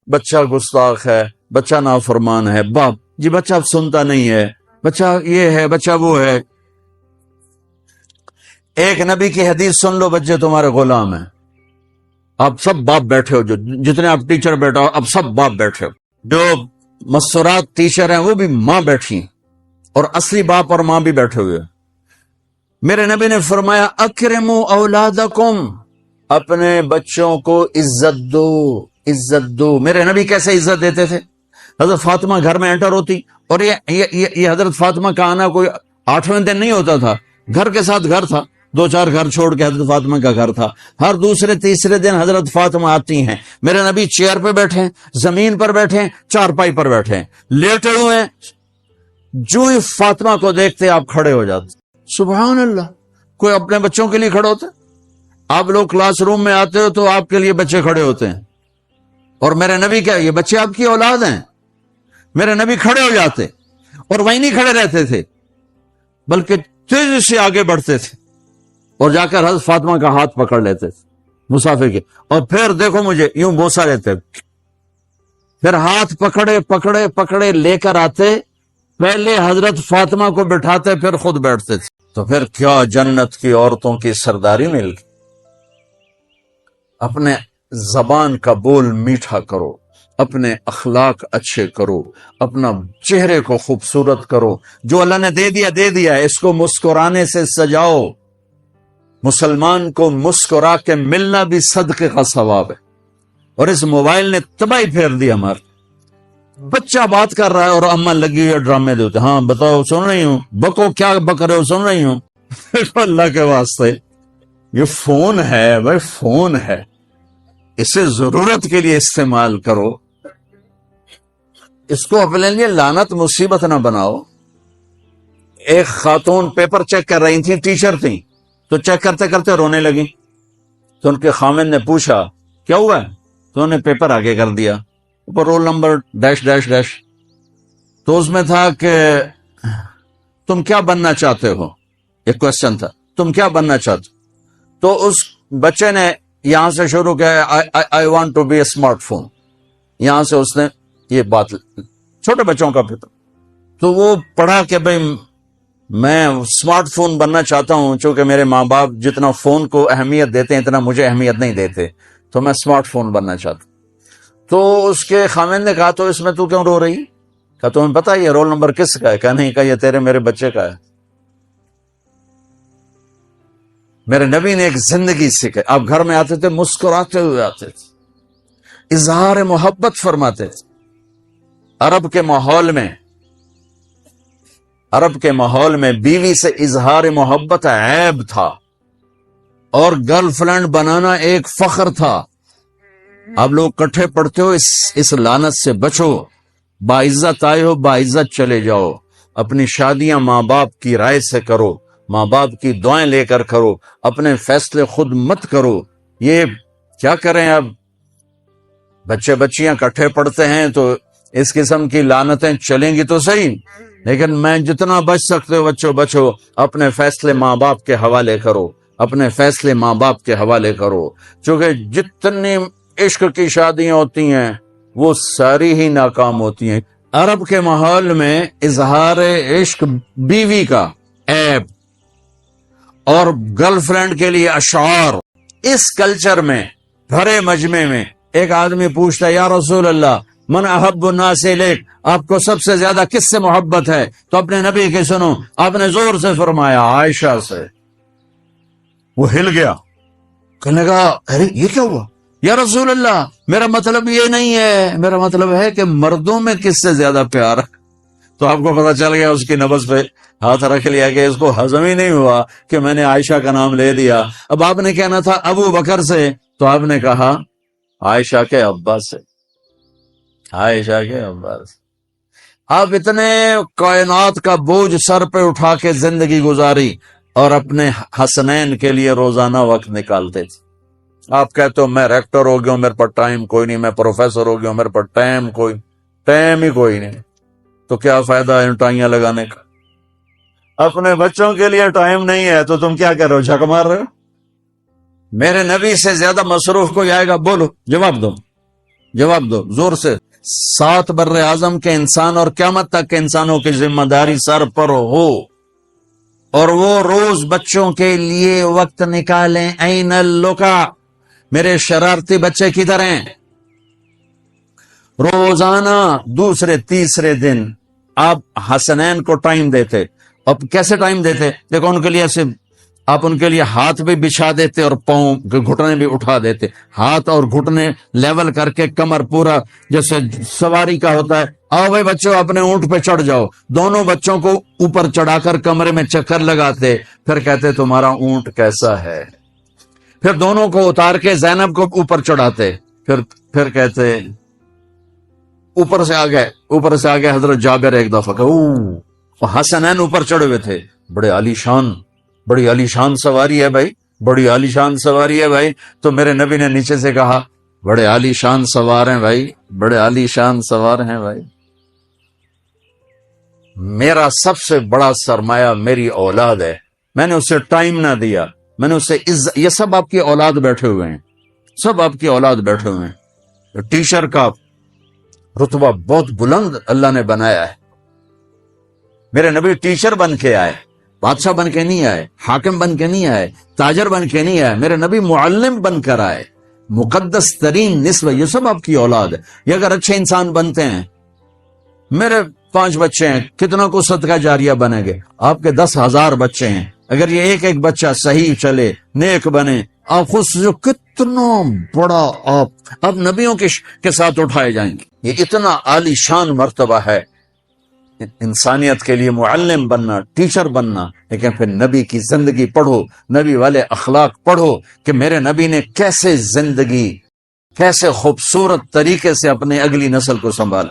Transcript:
بچہ گستاخ ہے، بچہ نافرمان ہے، باپ جی بچہ اب سنتا نہیں ہے، بچہ یہ ہے، بچہ وہ ہے۔ ایک نبی کی حدیث سن لو، بچے تمہارے غلام ہیں۔ آپ سب باپ بیٹھے ہو، جو جتنے آپ ٹیچر بیٹھا ہو اب سب باپ بیٹھے ہو، جو مستورات ٹیچر ہیں وہ بھی ماں بیٹھی ہیں، اور اصلی باپ اور ماں بھی بیٹھے ہوئے۔ میرے نبی نے فرمایا اکرموا اولادکم، اپنے بچوں کو عزت دو، عزت دو۔ میرے نبی کیسے عزت دیتے تھے؟ حضرت فاطمہ گھر میں انٹر ہوتی، اور یہ حضرت فاطمہ کا آنا کوئی 8ویں دن نہیں ہوتا تھا، گھر کے ساتھ گھر تھا، 2-4 گھر چھوڑ کے حضرت فاطمہ کا گھر تھا۔ ہر دوسرے تیسرے دن حضرت فاطمہ آتی ہیں، میرے نبی چیئر پہ بیٹھے ہیں، زمین پر بیٹھے ہیں، چارپائی پر بیٹھے ہیں، لیٹے ہوئے ہیں، جو ہی فاطمہ کو دیکھتے آپ کھڑے ہو جاتے۔ سبحان اللہ، کوئی اپنے بچوں کے لیے کھڑے ہوتے؟ آپ لوگ کلاس روم میں آتے ہو تو آپ کے لیے بچے کھڑے ہوتے ہیں، اور میرے نبی کیا یہ بچے آپ کی اولاد ہیں؟ میرے نبی کھڑے ہو جاتے، اور وہیں نہیں کھڑے رہتے تھے بلکہ تیزی سے آگے بڑھتے تھے، اور جا کر حضرت فاطمہ کا ہاتھ پکڑ لیتے تھے مسافر کے، اور پھر دیکھو مجھے یوں بوسا لیتے، پھر ہاتھ پکڑے پکڑے پکڑے لے کر آتے، پہلے حضرت فاطمہ کو بٹھاتے پھر خود بیٹھتے تھے۔ تو پھر کیا جنت کی عورتوں کی سرداری مل گئی۔ اپنے زبان کا بول میٹھا کرو، اپنے اخلاق اچھے کرو، اپنا چہرے کو خوبصورت کرو، جو اللہ نے دے دیا دے دیا، اس کو مسکرانے سے سجاؤ۔ مسلمان کو مسکرا کے ملنا بھی صدقے کا ثواب ہے، اور اس موبائل نے تباہی پھیر دی ہمارے۔ بچہ بات کر رہا ہے اور اماں لگی ہوئی ڈرامے دیتے، ہاں بتاؤ سن رہی ہوں، بکو کیا بک رہے ہو، سن رہی ہوں۔ اللہ کے واسطے یہ فون ہے بھائی، فون ہے، اسے ضرورت کے لیے استعمال کرو، اس کو اپنے لیے لعنت مصیبت نہ بناؤ۔ ایک خاتون پیپر چیک کر رہی تھی، ٹیچر تھی، تو چیک کرتے کرتے رونے لگی، تو ان کے خامن نے پوچھا کیا ہوا ہے، تو انہوں نے پیپر آگے کر دیا، اوپر roll number dash dash dash, تو اس میں تھا کہ تم کیا بننا چاہتے ہو، ایک کوشچن تھا، تم کیا بننا چاہتے ہو؟ تو اس بچے نے یہاں سے شروع کیا، I want to be a smart phone, یہاں سے اس نے یہ بات، چھوٹے بچوں کا پیپر، تو وہ پڑھا کہ بھئی میں اسمارٹ فون بننا چاہتا ہوں، چونکہ میرے ماں باپ جتنا فون کو اہمیت دیتے ہیں اتنا مجھے اہمیت نہیں دیتے، تو میں اسمارٹ فون بننا چاہتا ہوں۔ تو اس کے خامن نے کہا تو اس میں تو کیوں رو رہی؟ کہا تمہیں پتہ یہ رول نمبر کس کا ہے؟ کہا نہیں، کہا یہ تیرے میرے بچے کا ہے۔ میرے نبی نے ایک زندگی سکھائی، آپ گھر میں آتے تھے مسکراتے ہوئے آتے تھے، اظہار محبت فرماتے تھے۔ عرب کے ماحول میں بیوی سے اظہار محبت عیب تھا، اور گرل فرینڈ بنانا ایک فخر تھا۔ آپ لوگ کٹھے پڑھتے ہو، اس لعنت سے بچو، باعزت آئے ہو باعزت چلے جاؤ، اپنی شادیاں ماں باپ کی رائے سے کرو، ماں باپ کی دعائیں لے کر کرو، اپنے فیصلے خود مت کرو۔ یہ کیا کریں، اب بچے بچیاں کٹھے پڑھتے ہیں تو اس قسم کی لعنتیں چلیں گی تو صحیح، لیکن میں جتنا بچ سکتے ہو بچو، اپنے فیصلے ماں باپ کے حوالے کرو، اپنے فیصلے ماں باپ کے حوالے کرو، چونکہ جتنی عشق کی شادیاں ہوتی ہیں وہ ساری ہی ناکام ہوتی ہیں۔ عرب کے ماحول میں اظہار عشق بیوی کا عیب، اور گرل فرینڈ کے لیے اشعار۔ اس کلچر میں بھرے مجمع میں ایک آدمی پوچھتا ہے یا رسول اللہ من احب الناس الیک، آپ کو سب سے زیادہ کس سے محبت ہے؟ تو اپنے نبی کے سنو، آپ نے زور سے فرمایا عائشہ سے۔ وہ ہل گیا، کہنے لگا ارے یہ کیا ہوا یا رسول اللہ، میرا مطلب یہ نہیں ہے، میرا مطلب ہے کہ مردوں میں کس سے زیادہ پیار ہے۔ تو آپ کو پتا چل گیا، اس کی نبض پہ ہاتھ رکھ لیا کہ اس کو ہضم ہی نہیں ہوا کہ میں نے عائشہ کا نام لے دیا۔ اب آپ نے کہنا تھا ابو بکر سے، تو آپ نے کہا عائشہ کے ابا سے، عائشہ کے ابا سے۔ آپ اتنے کائنات کا بوجھ سر پہ اٹھا کے زندگی گزاری، اور اپنے حسنین کے لیے روزانہ وقت نکالتے تھے۔ آپ کہتے ہو میں ریکٹر ہو گیا ہوں، میرے پر ٹائم کوئی نہیں، میں پروفیسر ہو گیا ہوں، میرے پر ٹائم ہی کوئی نہیں، تو کیا فائدہ ہے ٹائیاں لگانے کا؟ اپنے بچوں کے لیے ٹائم نہیں ہے تو تم کیا کر رہے ہو، جھک مار رہے ہو؟ میرے نبی سے زیادہ مصروف کوئی آئے گا، بولو جواب دو، جواب دو زور سے. 7 بر اعظم کے انسان اور قیامت تک کے انسانوں کی ذمہ داری سر پر ہو، اور وہ روز بچوں کے لیے وقت نکالیں. این اللقا، میرے شرارتی بچے کدھر ہیں؟ روزانہ دوسرے تیسرے دن آپ حسنین کو ٹائم دیتے. اب کیسے ٹائم دیتے؟ دیکھو ان کے لیے ایسے آپ ان کے لیے ہاتھ بھی بچھا دیتے اور پاؤں کے گھٹنے بھی اٹھا دیتے. ہاتھ اور گھٹنے لیول کر کے کمر پورا جیسے سواری کا ہوتا ہے. آؤ بھائی بچوں اپنے اونٹ پہ چڑھ جاؤ. دونوں بچوں کو اوپر چڑھا کر کمرے میں چکر لگاتے، پھر کہتے تمہارا اونٹ کیسا ہے. پھر دونوں کو اتار کے زینب کو اوپر چڑھاتے، پھر کہتے اوپر سے آ گئے حضرت جابر. ایک دفعہ کہ حسنین اوپر چڑھے ہوئے تھے. بڑی عالی شان سواری ہے بھائی، بڑی عالی شان سواری ہے بھائی. تو میرے نبی نے نیچے سے کہا بڑے عالی شان سوار ہیں بھائی، بڑے عالی شان سوار ہیں بھائی. میرا سب سے بڑا سرمایہ میری اولاد ہے. میں نے اسے ٹائم نہ دیا، میں نے اسے یہ سب آپ کی اولاد بیٹھے ہوئے ہیں، سب آپ کی اولاد بیٹھے ہوئے ہیں. ٹیچر کا رتبہ بہت بلند اللہ نے بنایا ہے. میرے نبی ٹیچر بن کے آئے، بادشاہ بن کے نہیں آئے، حاکم بن کے نہیں آئے، تاجر بن کے نہیں آئے. میرے نبی معلم بن کر آئے. مقدس ترین نسبہ، یہ سب آپ کی اولاد ہے. یہ اگر اچھے انسان بنتے ہیں، میرے 5 بچے ہیں، کتنا کو صدقہ جاریہ بنے گے؟ آپ کے 10,000 بچے ہیں، اگر یہ ایک بچہ صحیح چلے، نیک بنے، آپ خود جو کتنا بڑا آپ نبیوں کے ساتھ اٹھائے جائیں گے. یہ اتنا عالی شان مرتبہ ہے انسانیت کے لیے معلم بننا، ٹیچر بننا. لیکن پھر نبی کی زندگی پڑھو، نبی والے اخلاق پڑھو کہ میرے نبی نے کیسے زندگی، کیسے خوبصورت طریقے سے اپنے اگلی نسل کو سنبھالا.